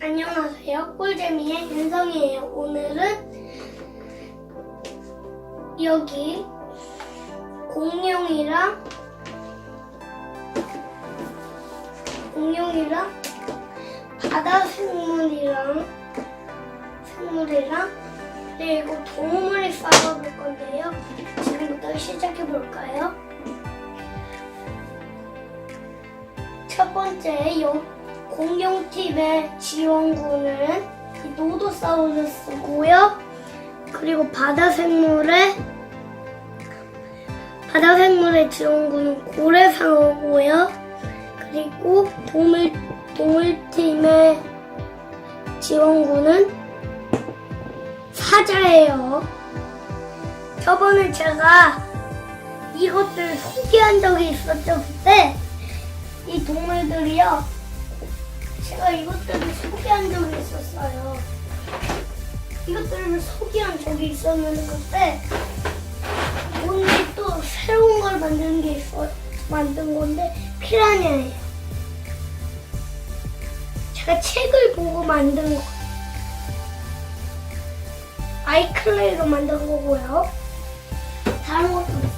안녕하세요. 꿀재미의 윤성이에요. 오늘은 여기 공룡이랑 바다 생물이랑 그리고 동물을 싸워볼 건데요. 지금부터 시작해 볼까요? 첫 번째 공룡팀의 지원군은 노도사우루스고요. 그리고 바다 생물의 지원군은 고래상어고요. 그리고 동물팀의 지원군은 사자예요. 저번에 제가 이것들 소개한 적이 있었죠. 그때 이 동물들이요. 제가 이것들을 소개한 적이 있었어요. 이것들을 소개한 적이 있었는데 그때 오늘 또 새로운 걸 만든 건데 피라냐예요. 제가 책을 보고 만든 거. 아이클레이로 만든 거고요. 다른 것도 있어요.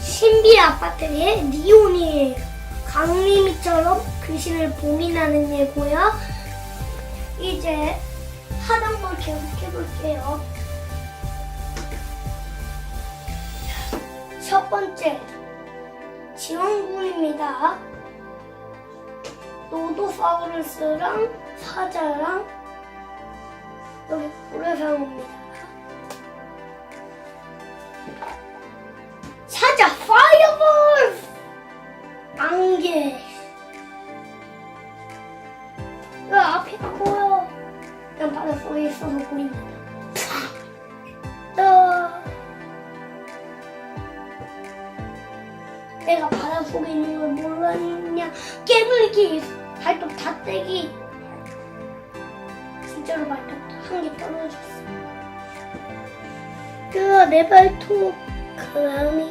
신비 아파트의 리온이에요. 강림이처럼 귀신을 봉인하는 얘고요. 이제 하던 걸 계속해볼게요. 첫 번째 지원군입니다. 노도사우루스랑 사자랑 여기 고래상어입니다. 사자 파이어볼! 안개. 왜 앞이 안 보여? 그냥 바닷속에 있어서 보입니다. 내가 바닷속에 있는 걸 몰랐냐? 깨물기, 발톱 다 떼기. 진짜로 발톱 한 개 떨어졌어. 내 발톱. 그 다음에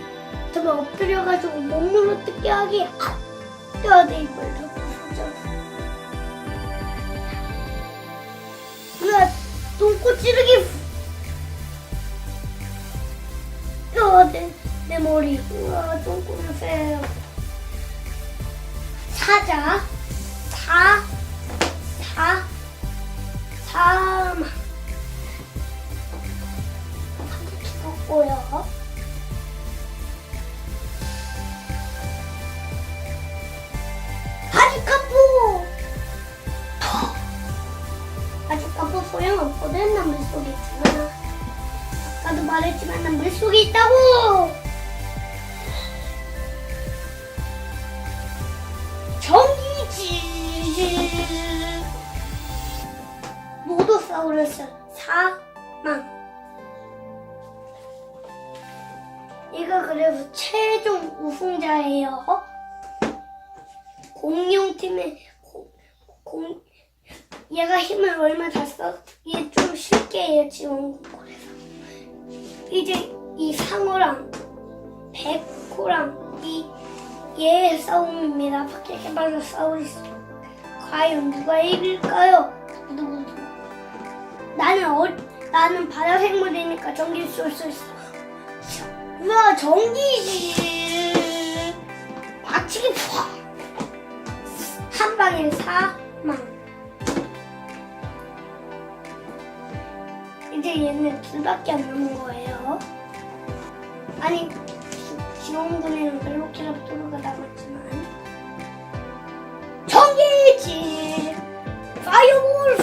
정말 엎드려가지고 몸으로 뜯게 하기. 내 이빨 다 부서졌어. 으아, 똥꼬 찌르기. 내 머리. 우와, 똥꼬를 빼요. 사자. 죽었고요. 바지카포 소용없거든. 난 물속에 있잖아. 아까도 말했지만 난 물속에 있다고. 정기지. 노도사우루스 사망. 이거 그래서 최종 우승자예요. 공룡팀의 얘가 힘을 얼마 다 써? 얘 좀 쉽게 해요, 지원군. 그래서 이제 이 상어랑 백호랑 얘의 싸움입니다. 바퀴바퀴사우루스. 과연 누가 이길까요? 누구? 나는 바다 생물이니까 전기를 쏠 수 있어. 우와, 전기지. 박치기 한 방에 사망. 이제 얘는 둘밖에 안 남은 거예요. 아니, 지원군이랑 벨로키랍토르가 남았지만 전기지. 파이어볼.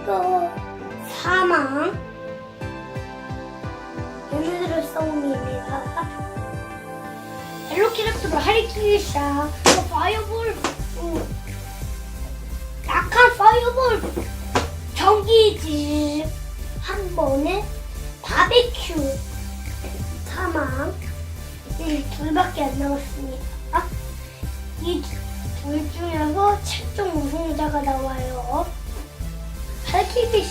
또 사망. 얘네들의 싸움입니다. 벨로키랍토르 하리키샤. 파이어볼. 약한 파이어볼. 전기지. 한 번에 바베큐. 사망. 이 둘밖에 안 남았습니다. 이 둘 중에서 최종 우승자가 나와요. 할키비쉬.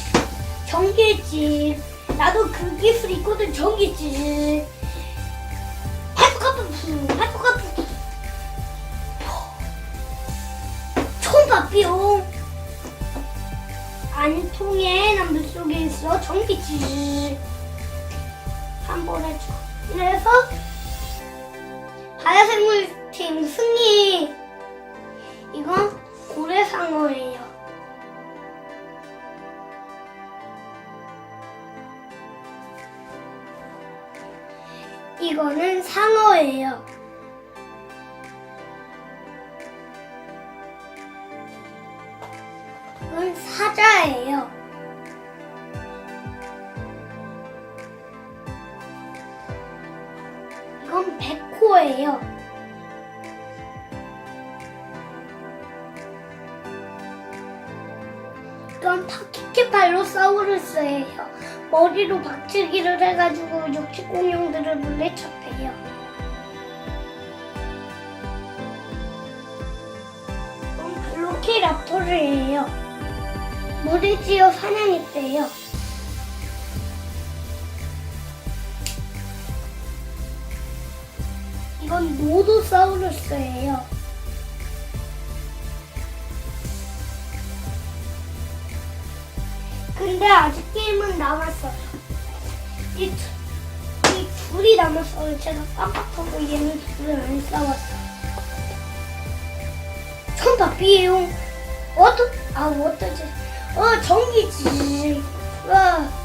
전기지. 나도 그 기술 있거든. 전기지. 파투카푸. 손바삐용. 안통에 나물 속에 있어 전기지. 한번 해줘. 그래서 바다생물팀 승리. 이건 고래상어예요. 이거는 상어예요. 이건 사자예요. 이건 백호예요. 이건 파키케팔로사우루스예요. 머리로 박치기를 해가지고 육식공룡들을 물리쳤대요. 이건 블로키랍토르예요. 물에 지어 사냥했대요. 이건 노도사우루스예요. 근데 아직 게임은 남았어요. 이 둘이 남았어요. 제가 깜빡하고 얘는 둘을 안 싸웠어요. 손바삐용. 어떠지? 전기지.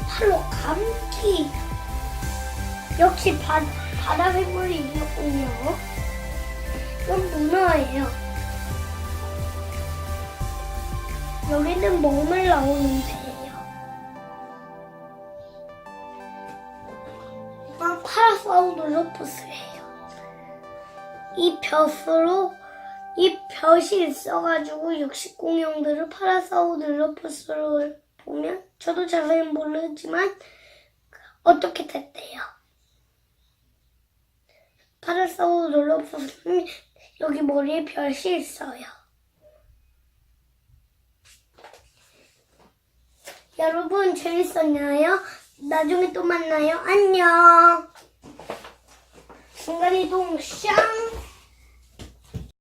팔로 감기. 역시 바다 생물이 이겼군요. 이건 문어예요. 여기는 몸을 나오는데요. 이건 파라사우루로푸스예요. 이 벼이 있어가지고 육식공룡들을 파라사우루로푸스로 보면 저도 자세히 모르지만 어떻게 됐대요. 파라사우루로푸스는 여기 머리에 벼이 있어요. 여러분 재밌었나요? 나중에 또 만나요. 안녕. 순간이동 샹.